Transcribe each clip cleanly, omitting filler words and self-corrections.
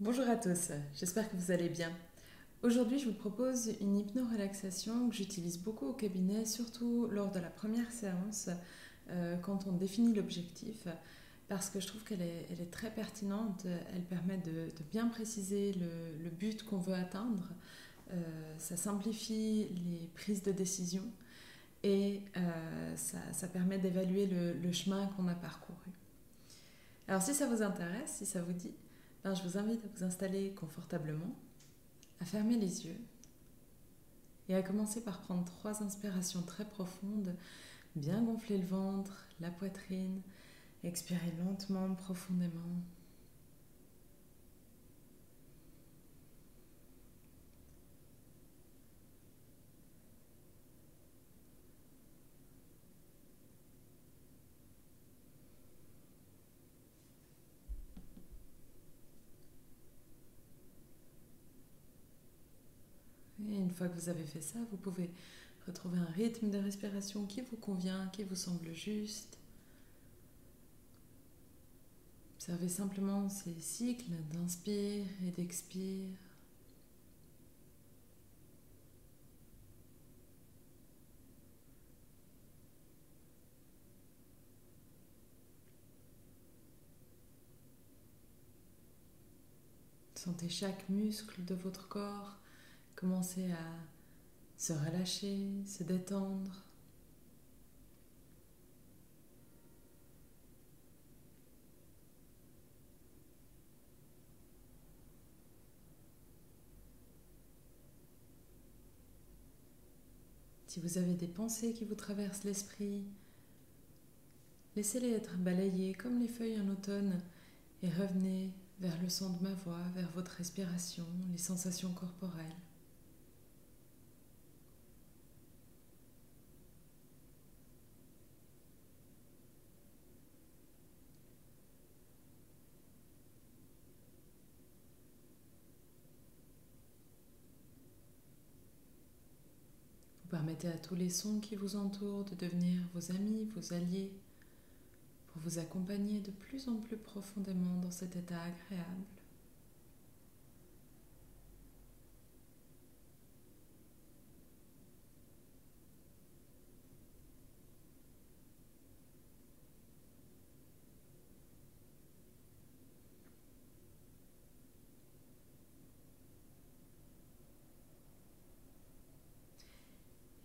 Bonjour à tous, j'espère que vous allez bien. Aujourd'hui, je vous propose une hypno-relaxation que j'utilise beaucoup au cabinet, surtout lors de la première séance, quand on définit l'objectif, parce que je trouve qu'elle est très pertinente. Elle permet de bien préciser le but qu'on veut atteindre. Ça simplifie les prises de décision et ça permet d'évaluer le chemin qu'on a parcouru. Alors si ça vous intéresse, si ça vous dit, ben, je vous invite à vous installer confortablement, à fermer les yeux et à commencer par prendre 3 inspirations très profondes, bien gonfler le ventre, la poitrine, expirer lentement, profondément. Et une fois que vous avez fait ça, vous pouvez retrouver un rythme de respiration qui vous convient, qui vous semble juste. Observez simplement ces cycles d'inspire et d'expire. Sentez chaque muscle de votre corps commencer à se relâcher, se détendre. Si vous avez des pensées qui vous traversent l'esprit, laissez-les être balayées comme les feuilles en automne et revenez vers le son de ma voix, vers votre respiration, les sensations corporelles. Vous permettez à tous les sons qui vous entourent de devenir vos amis, vos alliés, pour vous accompagner de plus en plus profondément dans cet état agréable.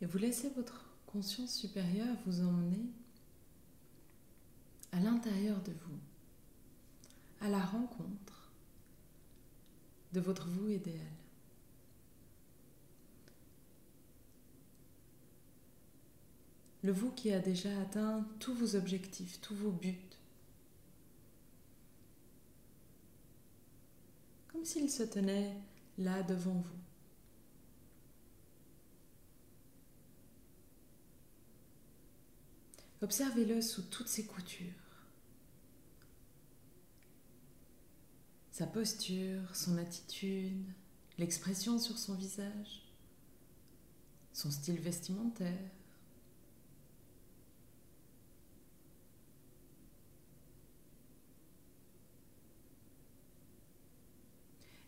Et vous laissez votre conscience supérieure vous emmener à l'intérieur de vous, à la rencontre de votre vous idéal. Le vous qui a déjà atteint tous vos objectifs, tous vos buts. Comme s'il se tenait là devant vous. Observez-le sous toutes ses coutures. Sa posture, son attitude, l'expression sur son visage, son style vestimentaire.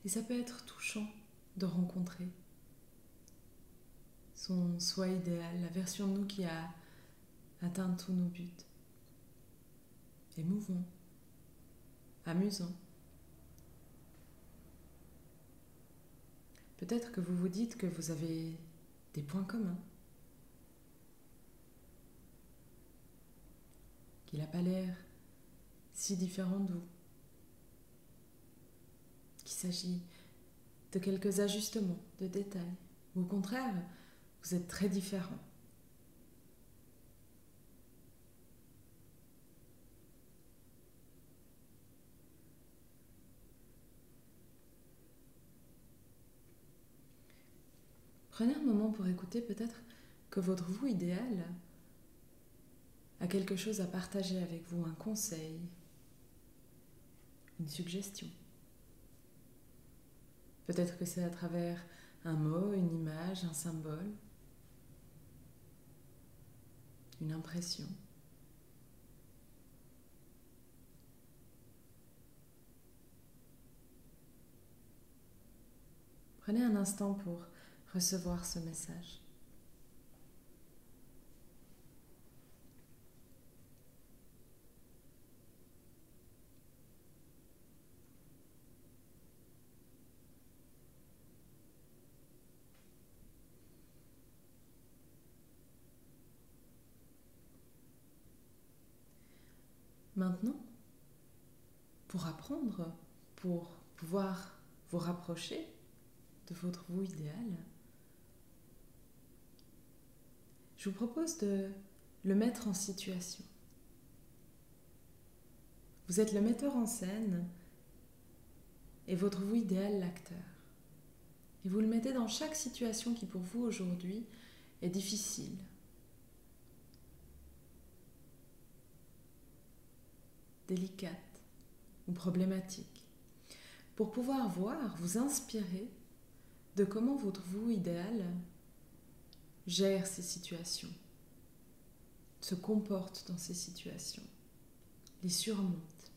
Et ça peut être touchant de rencontrer son soi idéal, la version de nous qui a atteint tous nos buts. Émouvant, amusant. Peut-être que vous vous dites que vous avez des points communs, qu'il n'a pas l'air si différent de vous, qu'il s'agit de quelques ajustements, de détails, ou au contraire, vous êtes très différents. Prenez un moment pour écouter peut-être que votre vous idéal a quelque chose à partager avec vous, un conseil, une suggestion. Peut-être que c'est à travers un mot, une image, un symbole, une impression. Prenez un instant pour recevoir ce message. Maintenant, pour apprendre, pour pouvoir vous rapprocher de votre vous idéal, je vous propose de le mettre en situation. Vous êtes le metteur en scène et votre vous idéal l'acteur. Et vous le mettez dans chaque situation qui pour vous aujourd'hui est difficile. Délicate ou problématique. Pour pouvoir voir, vous inspirer de comment votre vous idéal gère ces situations, se comporte dans ces situations, les surmonte.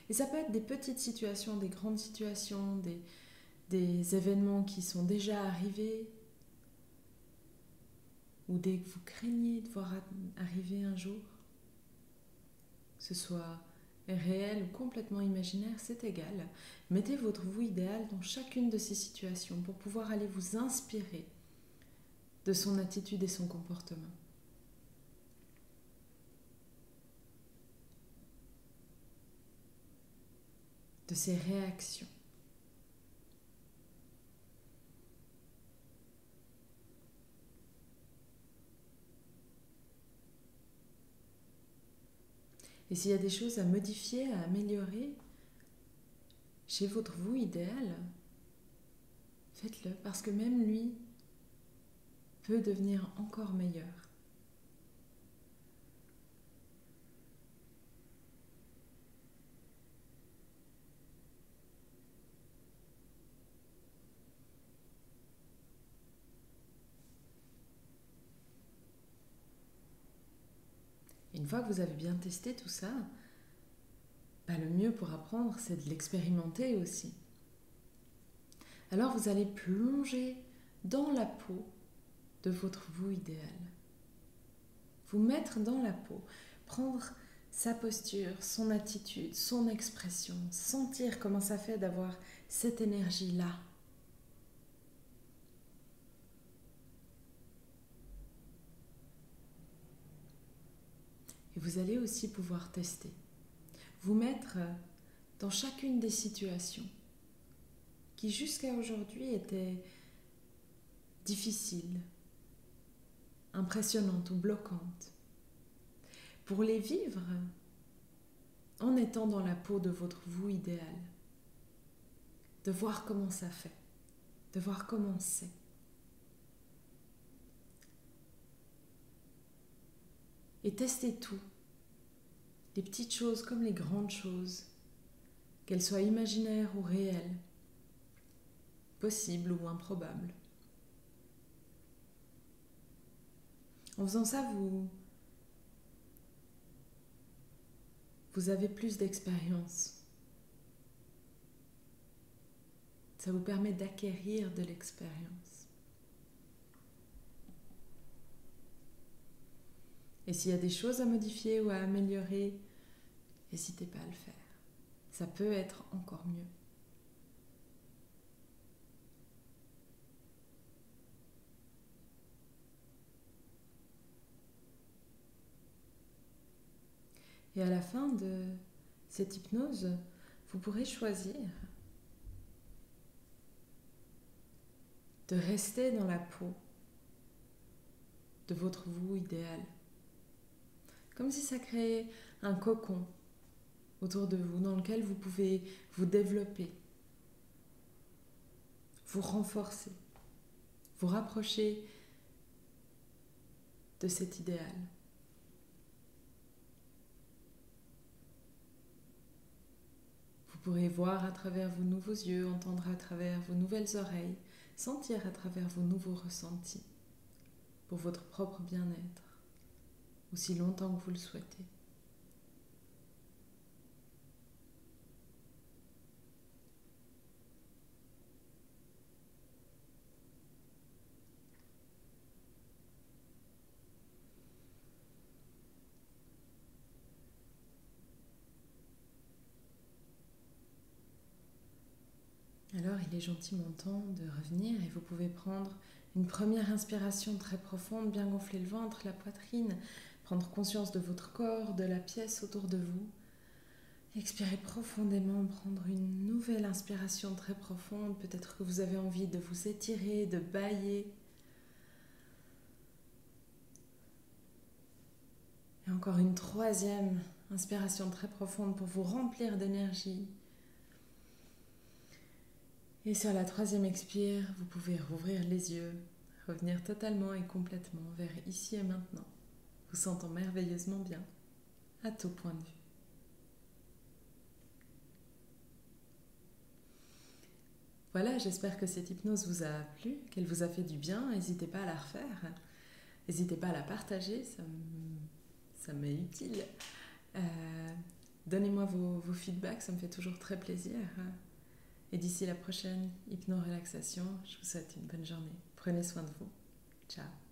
Et ça peut être des petites situations, des grandes situations, des événements qui sont déjà arrivés ou des que vous craignez de voir arriver un jour. Que ce soit réel ou complètement imaginaire, c'est égal. Mettez votre vous idéal dans chacune de ces situations pour pouvoir aller vous inspirer de son attitude et son comportement. De ses réactions. Et s'il y a des choses à modifier, à améliorer chez votre vous idéal, faites-le parce que même lui peut devenir encore meilleur. Et une fois que vous avez bien testé tout ça, le mieux pour apprendre, c'est de l'expérimenter aussi. Alors vous allez plonger dans la peau de votre vous idéal. Vous mettre dans la peau, prendre sa posture, son attitude, son expression, sentir comment ça fait d'avoir cette énergie-là. Et vous allez aussi pouvoir tester. Vous mettre dans chacune des situations qui jusqu'à aujourd'hui étaient difficiles, impressionnantes ou bloquantes, pour les vivre en étant dans la peau de votre vous idéal, de voir comment ça fait, de voir comment c'est. Et tester tout, les petites choses comme les grandes choses, qu'elles soient imaginaires ou réelles, possibles ou improbables. En faisant ça, vous avez plus d'expérience. Ça vous permet d'acquérir de l'expérience. Et s'il y a des choses à modifier ou à améliorer, n'hésitez pas à le faire. Ça peut être encore mieux. Et à la fin de cette hypnose, vous pourrez choisir de rester dans la peau de votre vous idéal. Comme si ça créait un cocon autour de vous dans lequel vous pouvez vous développer, vous renforcer, vous rapprocher de cet idéal. Vous pourrez voir à travers vos nouveaux yeux, entendre à travers vos nouvelles oreilles, sentir à travers vos nouveaux ressentis pour votre propre bien-être, aussi longtemps que vous le souhaitez. alors il est gentiment temps de revenir et vous pouvez prendre une première inspiration très profonde, bien gonfler le ventre, la poitrine, prendre conscience de votre corps, de la pièce autour de vous. Expirez profondément, prendre une nouvelle inspiration très profonde. Peut-être que vous avez envie de vous étirer, de bâiller. Et encore une troisième inspiration très profonde pour vous remplir d'énergie. Et sur la troisième expire, vous pouvez rouvrir les yeux, revenir totalement et complètement vers ici et maintenant, vous sentant merveilleusement bien, à tout point de vue. Voilà, j'espère que cette hypnose vous a plu, qu'elle vous a fait du bien. N'hésitez pas à la refaire, n'hésitez pas à la partager, ça m'est utile. Donnez-moi vos feedbacks, ça me fait toujours très plaisir. Et d'ici la prochaine hypno-relaxation, je vous souhaite une bonne journée. Prenez soin de vous. Ciao.